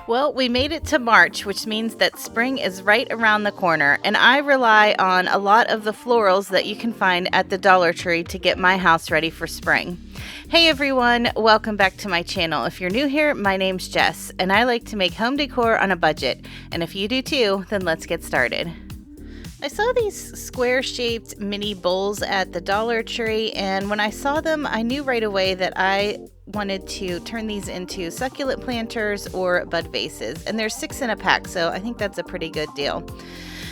Well, we made it to March, which means that spring is right around the corner, and I rely on a lot of the florals that you can find at the Dollar Tree to get my house ready for spring. Hey everyone, welcome back to my channel. If you're new here, my name's Jess, and I like to make home decor on a budget, and if you do too, then let's get started. I saw these square-shaped mini bowls at the Dollar Tree, and when I saw them, I knew right away that I wanted to turn these into succulent planters or bud vases, and there's 6 in a pack, so I think that's a pretty good deal.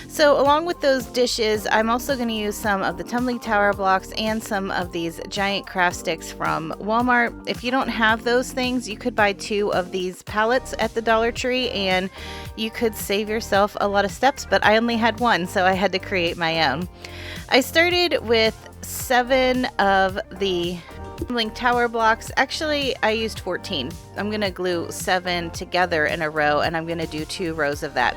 So along with those dishes, I'm also going to use some of the tumbling tower blocks and some of these giant craft sticks from Walmart. If you don't have those things, you could buy 2 of these pallets at the Dollar Tree and you could save yourself a lot of steps, but I only had 1, so I had to create my own. I started with 7 of the tumbling tower blocks. Actually, I used 14. I'm going to glue 7 together in a row, and I'm going to do 2 rows of that.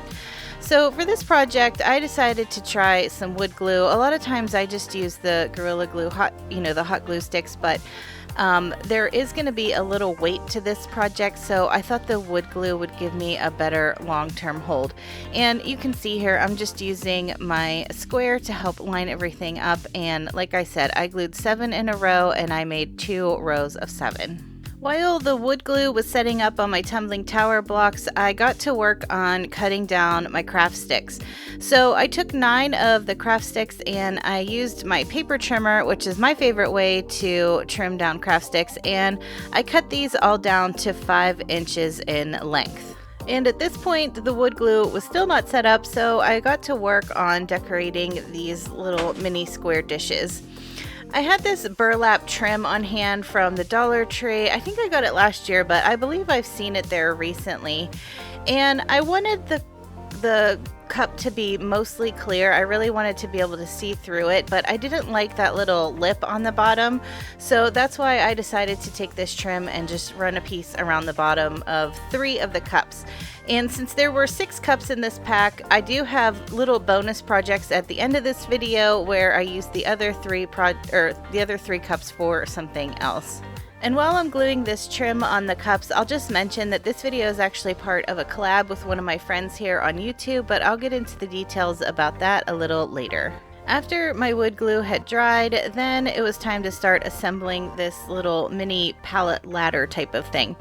So for this project, I decided to try some wood glue. A lot of times I just use the Gorilla Glue the hot glue sticks, but there is going to be a little weight to this project, so I thought the wood glue would give me a better long-term hold. And you can see here, I'm just using my square to help line everything up, and like I said, I glued 7 in a row and I made 2 rows of 7. While the wood glue was setting up on my tumbling tower blocks, I got to work on cutting down my craft sticks. So I took 9 of the craft sticks and I used my paper trimmer, which is my favorite way to trim down craft sticks, and I cut these all down to 5 inches in length. And at this point, the wood glue was still not set up, so I got to work on decorating these little mini square dishes. I had this burlap trim on hand from the Dollar Tree. I think I got it last year, but I believe I've seen it there recently. And I wanted the cup to be mostly clear. I really wanted to be able to see through it, but I didn't like that little lip on the bottom. So that's why I decided to take this trim and just run a piece around the bottom of 3 of the cups. And since there were 6 cups in this pack, I do have little bonus projects at the end of this video where I use the other 3 cups for something else. And while I'm gluing this trim on the cups, I'll just mention that this video is actually part of a collab with one of my friends here on YouTube, but I'll get into the details about that a little later. After my wood glue had dried, then it was time to start assembling this little mini pallet ladder type of thing.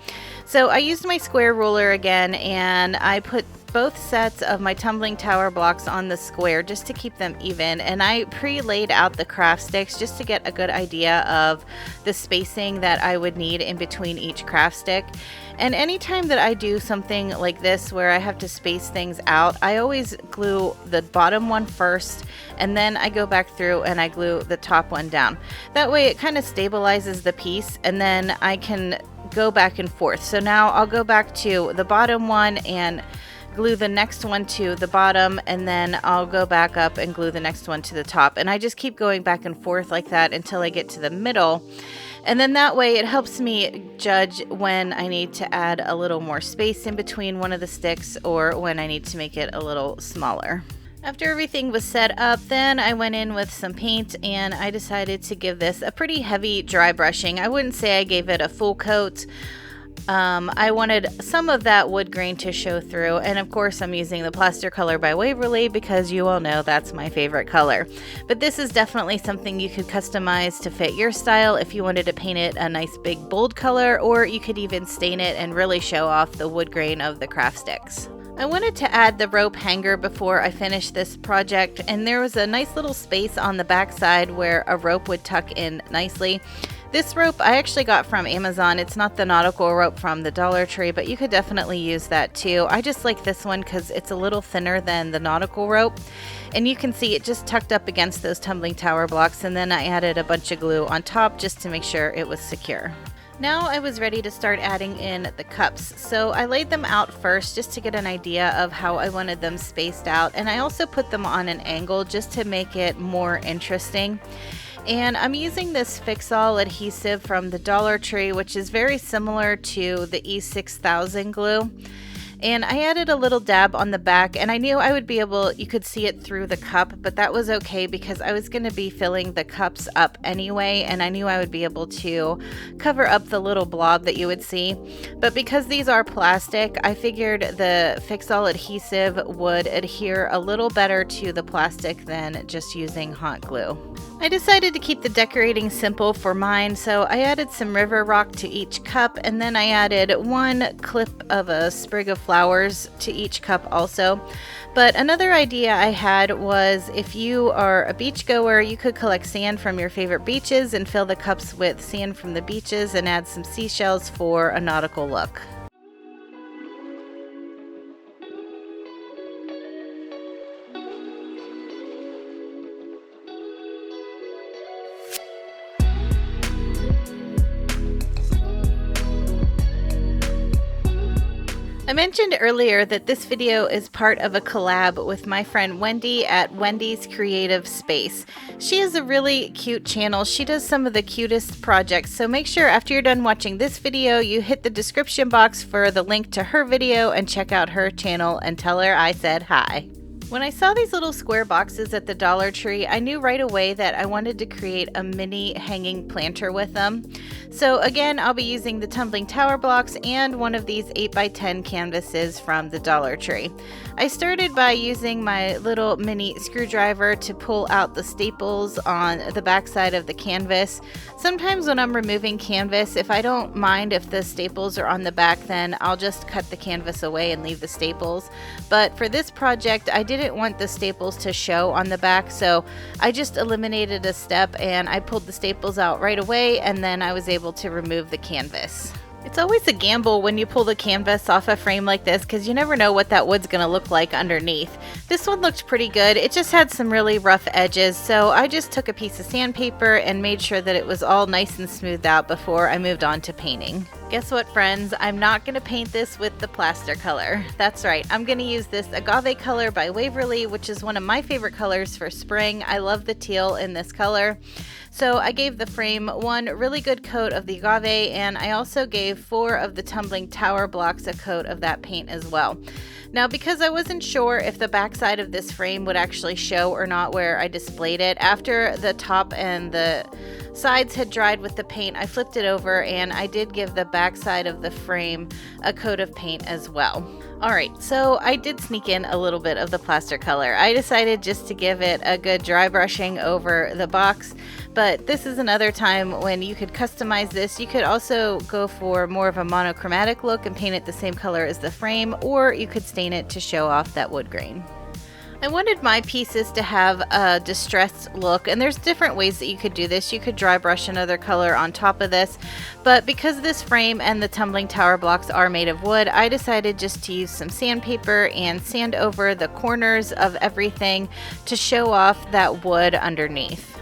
So I used my square ruler again, and I put both sets of my tumbling tower blocks on the square just to keep them even, and I pre-laid out the craft sticks just to get a good idea of the spacing that I would need in between each craft stick. And anytime that I do something like this where I have to space things out, I always glue the bottom one first, and then I go back through and I glue the top one down. That way it kind of stabilizes the piece, and then I can go back and forth. So now I'll go back to the bottom one and glue the next one to the bottom, and then I'll go back up and glue the next one to the top, and I just keep going back and forth like that until I get to the middle. And then that way it helps me judge when I need to add a little more space in between one of the sticks or when I need to make it a little smaller. After everything was set up, then I went in with some paint and I decided to give this a pretty heavy dry brushing. I wouldn't say I gave it a full coat. I wanted some of that wood grain to show through, and of course I'm using the Plaster Color by Waverly because you all know that's my favorite color. But this is definitely something you could customize to fit your style if you wanted to paint it a nice big bold color, or you could even stain it and really show off the wood grain of the craft sticks. I wanted to add the rope hanger before I finished this project, and there was a nice little space on the back side where a rope would tuck in nicely. This rope I actually got from Amazon. It's not the nautical rope from the Dollar Tree, but you could definitely use that too. I just like this one because it's a little thinner than the nautical rope, and you can see it just tucked up against those tumbling tower blocks, and then I added a bunch of glue on top just to make sure it was secure. Now I was ready to start adding in the cups, so I laid them out first just to get an idea of how I wanted them spaced out, and I also put them on an angle just to make it more interesting. And I'm using this Fix-All adhesive from the Dollar Tree, which is very similar to the E6000 glue. And I added a little dab on the back, and I knew I would be able, you could see it through the cup, but that was okay because I was going to be filling the cups up anyway, and I knew I would be able to cover up the little blob that you would see. But because these are plastic, I figured the Fix-All adhesive would adhere a little better to the plastic than just using hot glue. I decided to keep the decorating simple for mine, so I added some river rock to each cup, and then I added one clip of a sprig of flowers to each cup also. But another idea I had was, if you are a beach goer, you could collect sand from your favorite beaches and fill the cups with sand from the beaches and add some seashells for a nautical look. I mentioned earlier that this video is part of a collab with my friend Wendy at Wendy's Creative Space. She has a really cute channel. She does some of the cutest projects, so make sure after you're done watching this video, you hit the description box for the link to her video and check out her channel and tell her I said hi. When I saw these little square boxes at the Dollar Tree, I knew right away that I wanted to create a mini hanging planter with them. So again, I'll be using the tumbling tower blocks and one of these 8x10 canvases from the Dollar Tree. I started by using my little mini screwdriver to pull out the staples on the back side of the canvas. Sometimes when I'm removing canvas, if I don't mind if the staples are on the back, then I'll just cut the canvas away and leave the staples. But for this project, I didn't want the staples to show on the back, so I just eliminated a step and I pulled the staples out right away, and then I was able to remove the canvas. It's always a gamble when you pull the canvas off a frame like this because you never know what that wood's going to look like underneath. This one looked pretty good. It just had some really rough edges, so I just took a piece of sandpaper and made sure that it was all nice and smoothed out before I moved on to painting. Guess what, friends? I'm not going to paint this with the plaster color. That's right, I'm going to use this agave color by Waverly, which is one of my favorite colors for spring. I love the teal in this color. So I gave the frame one really good coat of the agave, and I also gave 4 of the tumbling tower blocks a coat of that paint as well. Now, because I wasn't sure if the backside of this frame would actually show or not where I displayed it, after the top and the sides had dried with the paint, I flipped it over and I did give the backside of the frame a coat of paint as well. Alright, so I did sneak in a little bit of the plaster color. I decided just to give it a good dry brushing over the box, but this is another time when you could customize this. You could also go for more of a monochromatic look and paint it the same color as the frame, or you could stain it to show off that wood grain. I wanted my pieces to have a distressed look, and there's different ways that you could do this. You could dry brush another color on top of this, but because this frame and the tumbling tower blocks are made of wood, I decided just to use some sandpaper and sand over the corners of everything to show off that wood underneath.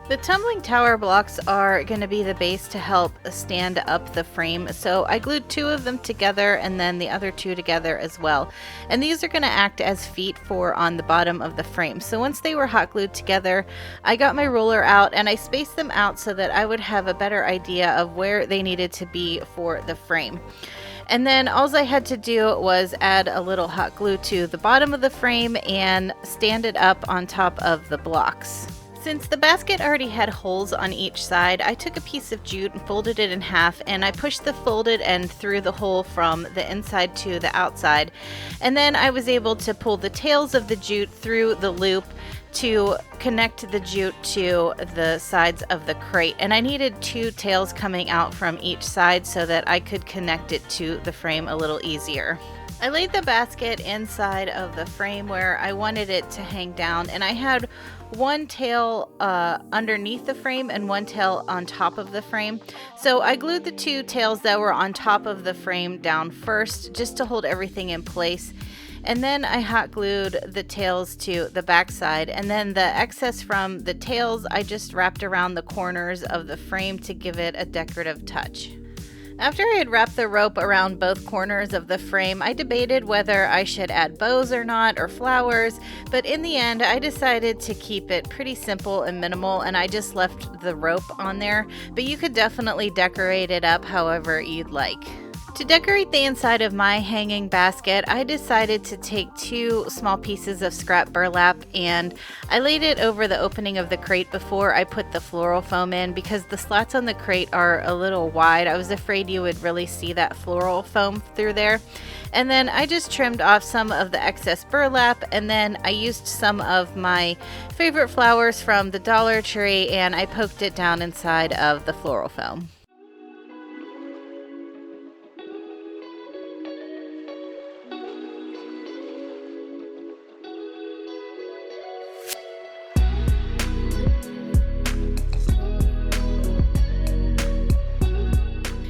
The tumbling tower blocks are going to be the base to help stand up the frame, so I glued 2 of them together and then the other 2 together as well. And these are going to act as feet for on the bottom of the frame. So once they were hot glued together, I got my ruler out and I spaced them out so that I would have a better idea of where they needed to be for the frame. And then all I had to do was add a little hot glue to the bottom of the frame and stand it up on top of the blocks. Since the basket already had holes on each side, I took a piece of jute and folded it in half, and I pushed the folded end through the hole from the inside to the outside. And then I was able to pull the tails of the jute through the loop to connect the jute to the sides of the crate. And I needed 2 tails coming out from each side so that I could connect it to the frame a little easier. I laid the basket inside of the frame where I wanted it to hang down, and I had 1 tail underneath the frame and 1 tail on top of the frame. So I glued the 2 tails that were on top of the frame down first just to hold everything in place. And then I hot glued the tails to the back side, and then the excess from the tails I just wrapped around the corners of the frame to give it a decorative touch. After I had wrapped the rope around both corners of the frame, I debated whether I should add bows or not, or flowers, but in the end I decided to keep it pretty simple and minimal, and I just left the rope on there, but you could definitely decorate it up however you'd like. To decorate the inside of my hanging basket, I decided to take 2 small pieces of scrap burlap and I laid it over the opening of the crate before I put the floral foam in because the slats on the crate are a little wide. I was afraid you would really see that floral foam through there. And then I just trimmed off some of the excess burlap, and then I used some of my favorite flowers from the Dollar Tree and I poked it down inside of the floral foam.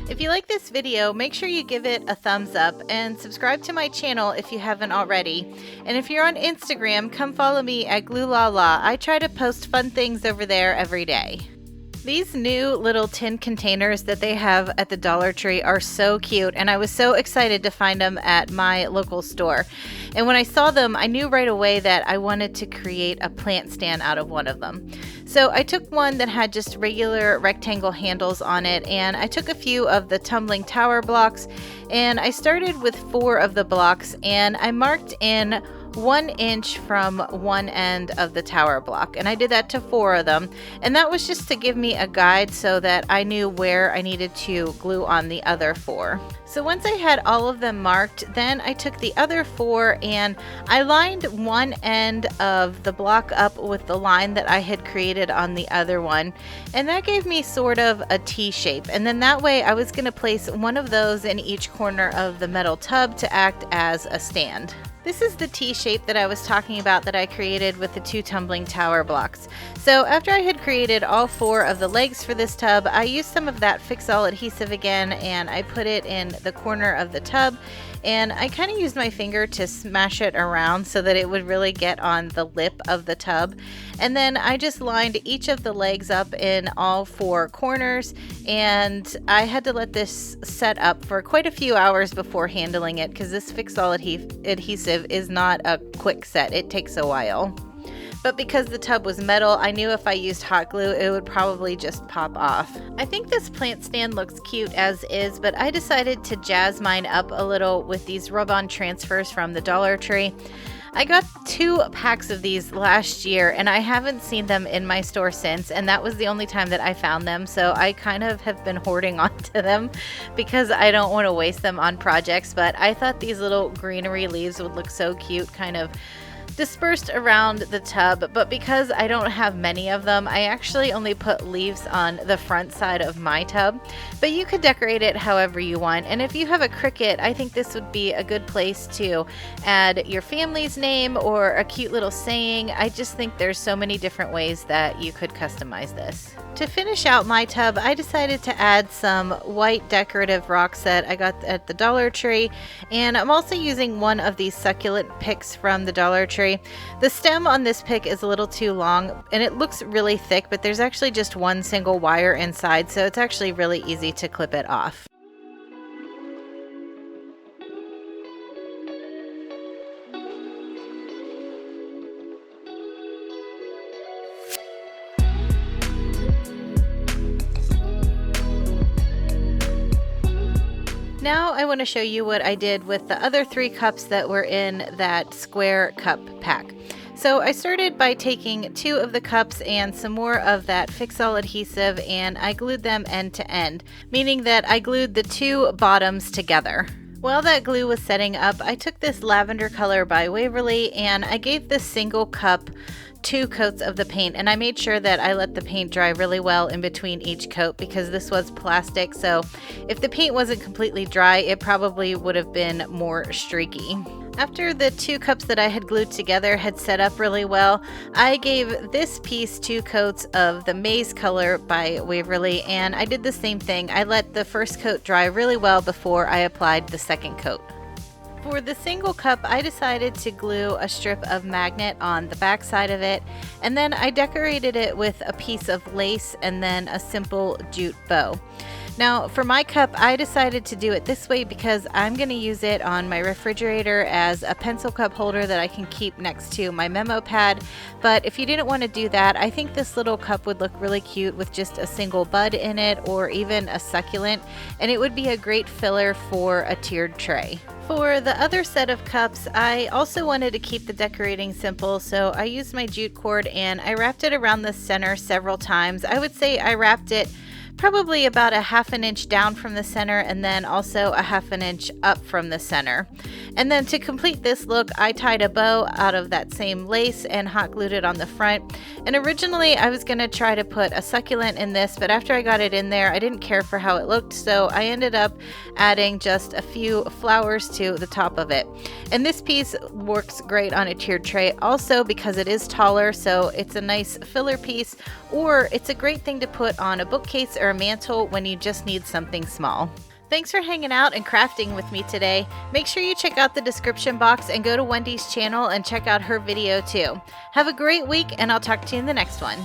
If you like this video, make sure you give it a thumbs up and subscribe to my channel if you haven't already. And if you're on Instagram, come follow me at GlueLaLa. I try to post fun things over there every day. These new little tin containers that they have at the Dollar Tree are so cute, and I was so excited to find them at my local store. And when I saw them, I knew right away that I wanted to create a plant stand out of one of them. So I took one that had just regular rectangle handles on it, and I took a few of the tumbling tower blocks, and I started with 4 of the blocks, and I marked in 1 inch from one end of the tower block, and I did that to 4 of them, and that was just to give me a guide so that I knew where I needed to glue on the other 4. So once I had all of them marked, then I took the other 4 and I lined one end of the block up with the line that I had created on the other one, and that gave me sort of a T shape. And then that way I was going to place one of those in each corner of the metal tub to act as a stand. This is the T shape that I was talking about that I created with the 2 tumbling tower blocks. So after I had created all 4 of the legs for this tub, I used some of that Fix-All adhesive again and I put it in the corner of the tub, and I kind of used my finger to smash it around so that it would really get on the lip of the tub. And then I just lined each of the legs up in all 4 corners, and I had to let this set up for quite a few hours before handling it because this Fix-All adhesive is not a quick set. It takes a while. But because the tub was metal, I knew if I used hot glue, it would probably just pop off. I think this plant stand looks cute as is, but I decided to jazz mine up a little with these rub-on transfers from the Dollar Tree. I got 2 packs of these last year and I haven't seen them in my store since, and that was the only time that I found them, so I kind of have been hoarding onto them because I don't want to waste them on projects. But I thought these little greenery leaves would look so cute, kind of dispersed around the tub, but because I don't have many of them, I actually only put leaves on the front side of my tub. But you could decorate it however you want, and if you have a Cricut, I think this would be a good place to add your family's name or a cute little saying. I just think there's so many different ways that you could customize this. To finish out my tub, I decided to add some white decorative rocks that I got at the Dollar Tree, and I'm also using one of these succulent picks from the Dollar Tree. The stem on this pick is a little too long and it looks really thick, but there's actually just one single wire inside, so it's actually really easy to clip it off. Now I want to show you what I did with the other 3 cups that were in that square cup pack. So I started by taking 2 of the cups and some more of that Fix-All adhesive, and I glued them end to end, meaning that I glued the 2 bottoms together. While that glue was setting up, I took this lavender color by Waverly and I gave this single cup 2 coats of the paint, and I made sure that I let the paint dry really well in between each coat because this was plastic, so if the paint wasn't completely dry, it probably would have been more streaky. After the 2 cups that I had glued together had set up really well, I gave this piece 2 coats of the maize color by Waverly, and I did the same thing. I let the first coat dry really well before I applied the second coat. For the single cup, I decided to glue a strip of magnet on the back side of it, and then I decorated it with a piece of lace and then a simple jute bow. Now for my cup, I decided to do it this way because I'm going to use it on my refrigerator as a pencil cup holder that I can keep next to my memo pad. But if you didn't want to do that, I think this little cup would look really cute with just a single bud in it or even a succulent, and it would be a great filler for a tiered tray. For the other set of cups, I also wanted to keep the decorating simple, so I used my jute cord and I wrapped it around the center several times. I would say I wrapped it probably about a 1/2 inch down from the center and then also a 1/2 inch up from the center. And then to complete this look, I tied a bow out of that same lace and hot glued it on the front. And originally I was going to try to put a succulent in this, but after I got it in there, I didn't care for how it looked, so I ended up adding just a few flowers to the top of it. And this piece works great on a tiered tray also because it is taller, so it's a nice filler piece, or it's a great thing to put on a bookcase or a mantle when you just need something small. Thanks for hanging out and crafting with me today. Make sure you check out the description box and go to Wendy's channel and check out her video too. Have a great week, and I'll talk to you in the next one.